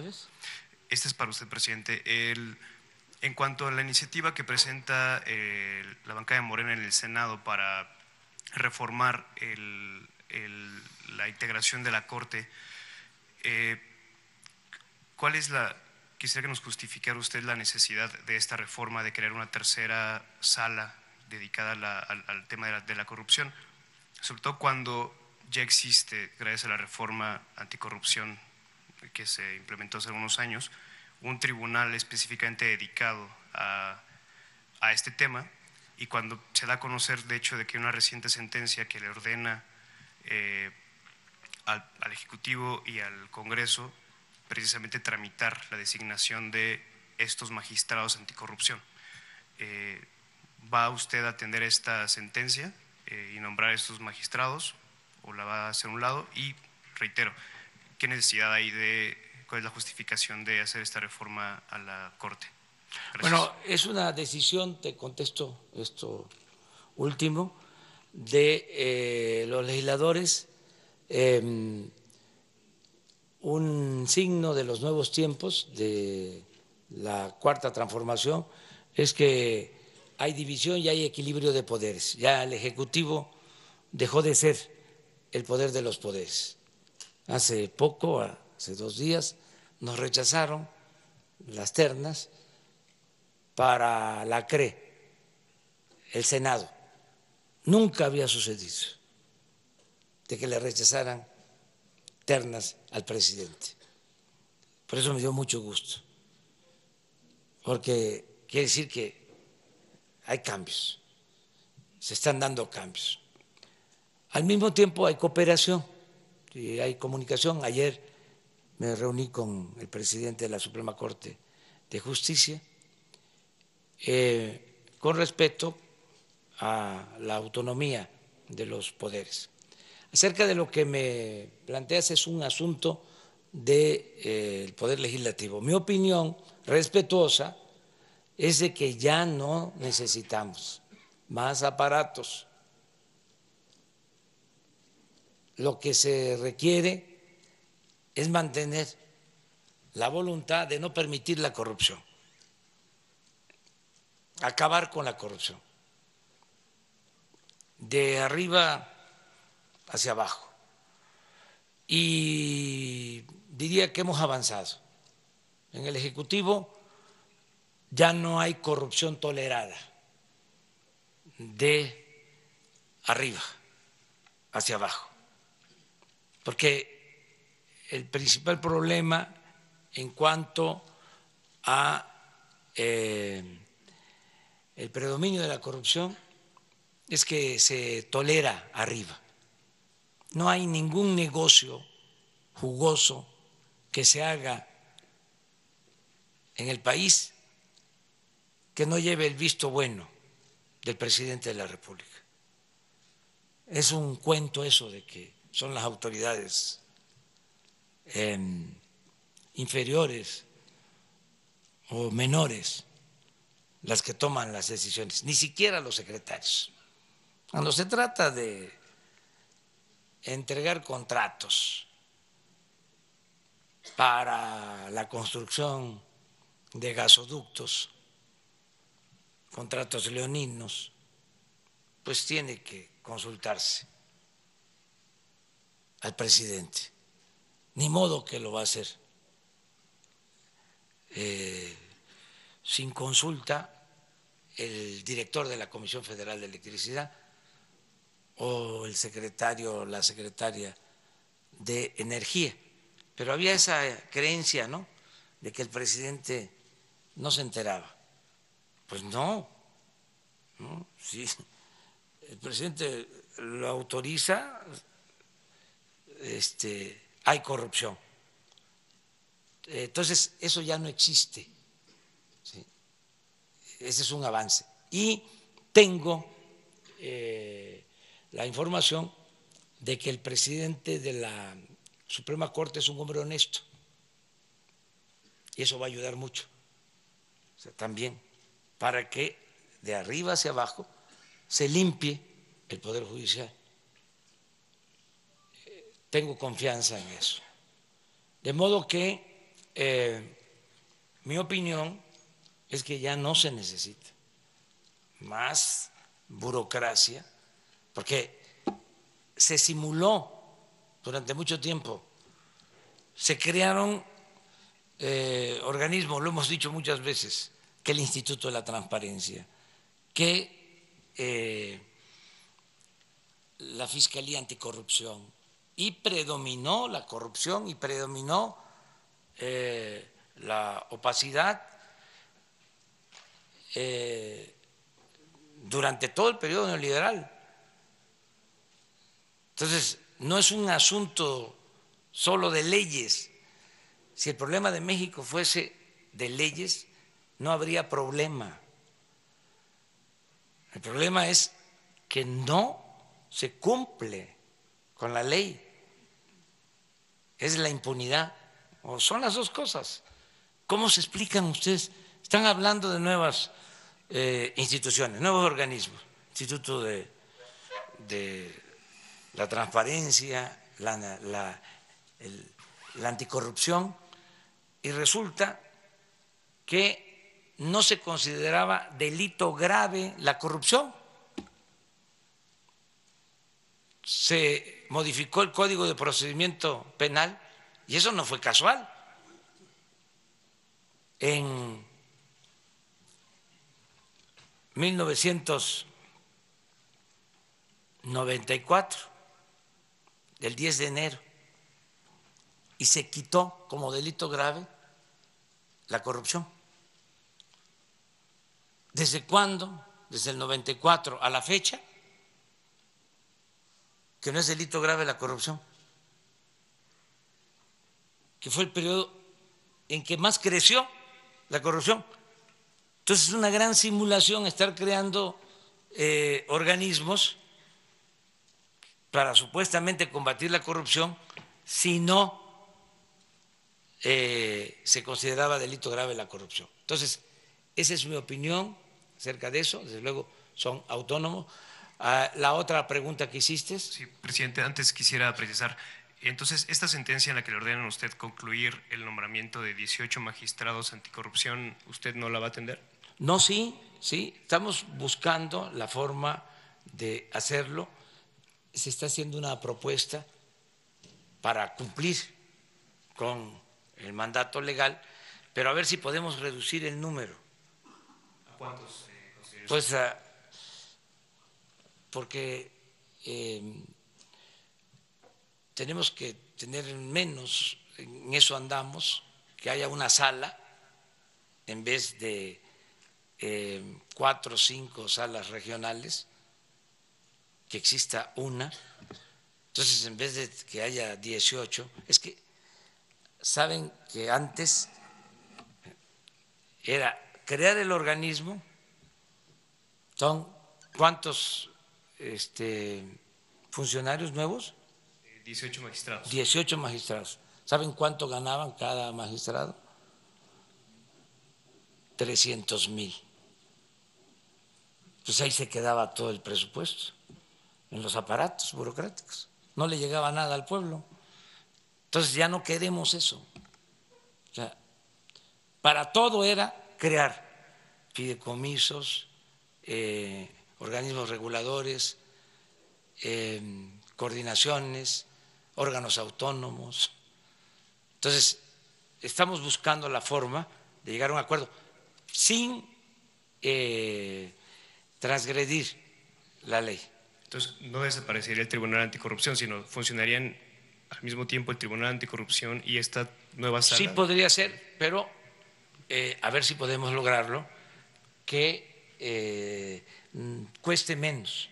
¿sabes? Este es para usted, presidente. En cuanto a la iniciativa que presenta la bancada de Morena en el Senado para reformar la integración de la Corte, ¿cuál es quisiera que nos justificara usted la necesidad de esta reforma, de crear una tercera sala dedicada al tema de la corrupción? Sobre todo cuando ya existe, gracias a la reforma anticorrupción que se implementó hace algunos años, un tribunal específicamente dedicado a este tema, y cuando se da a conocer, de hecho, de que hay una reciente sentencia que le ordena al Ejecutivo y al Congreso precisamente tramitar la designación de estos magistrados anticorrupción. ¿Va usted a atender esta sentencia y nombrar a estos magistrados, o la va a hacer a un lado? Y reitero, ¿qué necesidad hay cuál es la justificación de hacer esta reforma a la Corte? Gracias. Bueno, es una decisión, te contesto esto último, de los legisladores, un signo de los nuevos tiempos, de la cuarta transformación, es que hay división y hay equilibrio de poderes. Ya el Ejecutivo dejó de ser el poder de los poderes. Hace poco, hace 2 días, nos rechazaron las ternas para la CRE, el Senado. Nunca había sucedido de que le rechazaran ternas al presidente. Por eso me dio mucho gusto, porque quiere decir que hay cambios, se están dando cambios. Al mismo tiempo hay cooperación y hay comunicación. Ayer me reuní con el presidente de la Suprema Corte de Justicia con respeto a la autonomía de los poderes. Acerca de lo que me planteas, es un asunto del Poder Legislativo. Mi opinión respetuosa es de que ya no necesitamos más aparatos. Lo que se requiere es mantener la voluntad de no permitir la corrupción, acabar con la corrupción, de arriba hacia abajo. Y diría que hemos avanzado. En el Ejecutivo ya no hay corrupción tolerada de arriba hacia abajo, porque el principal problema en cuanto a el predominio de la corrupción es que se tolera arriba. No hay ningún negocio jugoso que se haga en el país que no lleve el visto bueno del presidente de la República. Es un cuento eso de que son las autoridades inferiores o menores las que toman las decisiones, ni siquiera los secretarios. Cuando se trata de entregar contratos para la construcción de gasoductos, contratos leoninos, pues tiene que consultarse al presidente. Ni modo que lo va a hacer sin consulta el director de la Comisión Federal de Electricidad o el secretario o la secretaria de Energía. Pero había esa creencia, ¿no?, de que el presidente no se enteraba. Pues no, si el presidente lo autoriza, hay corrupción. Entonces, eso ya no existe. ¿Sí? Ese es un avance. Y tengo la información de que el presidente de la Suprema Corte es un hombre honesto. Y eso va a ayudar mucho. O sea, también para que de arriba hacia abajo se limpie el Poder Judicial. Tengo confianza en eso. De modo que mi opinión es que ya no se necesita más burocracia, porque se simuló durante mucho tiempo, se crearon organismos, lo hemos dicho muchas veces, que el Instituto de la Transparencia, que la Fiscalía Anticorrupción, y predominó la corrupción y predominó la opacidad durante todo el periodo neoliberal. Entonces, no es un asunto solo de leyes. Si el problema de México fuese de leyes, no habría problema. El problema es que no se cumple con la ley. Es la impunidad, o son las dos cosas. ¿Cómo se explican ustedes? Están hablando de nuevas instituciones, nuevos organismos, Instituto de la Transparencia, la anticorrupción, y resulta que no se consideraba delito grave la corrupción. Se modificó el Código de Procedimiento Penal y eso no fue casual. En 1994, el 10 de enero, y se quitó como delito grave la corrupción. ¿Desde cuándo? Desde el 94 a la fecha, que no es delito grave la corrupción, que fue el periodo en que más creció la corrupción. Entonces es una gran simulación estar creando organismos para supuestamente combatir la corrupción si no se consideraba delito grave la corrupción. Entonces, esa es mi opinión acerca de eso. Desde luego son autónomos. La otra pregunta que hiciste. Sí, presidente, antes quisiera precisar. Entonces, esta sentencia en la que le ordenan a usted concluir el nombramiento de 18 magistrados anticorrupción, ¿usted no la va a atender? No, sí, estamos buscando la forma de hacerlo. Se está haciendo una propuesta para cumplir con el mandato legal, pero a ver si podemos reducir el número. ¿A cuántos? Pues porque tenemos que tener menos, en eso andamos, que haya una sala en vez de 4 o 5 salas regionales, que exista una. Entonces, en vez de que haya 18, es que saben que antes era crear el organismo, son ¿cuántos funcionarios nuevos? 18 magistrados. 18 magistrados. ¿Saben cuánto ganaban cada magistrado? 300,000. Pues ahí se quedaba todo el presupuesto, en los aparatos burocráticos. No le llegaba nada al pueblo. Entonces ya no queremos eso. O sea, para todo era crear fideicomisos, organismos reguladores, coordinaciones, órganos autónomos. Entonces, estamos buscando la forma de llegar a un acuerdo sin transgredir la ley. Entonces, no desaparecería el Tribunal Anticorrupción, sino funcionarían al mismo tiempo el Tribunal Anticorrupción y esta nueva sala. Sí podría ser, pero a ver si podemos lograrlo, que cueste menos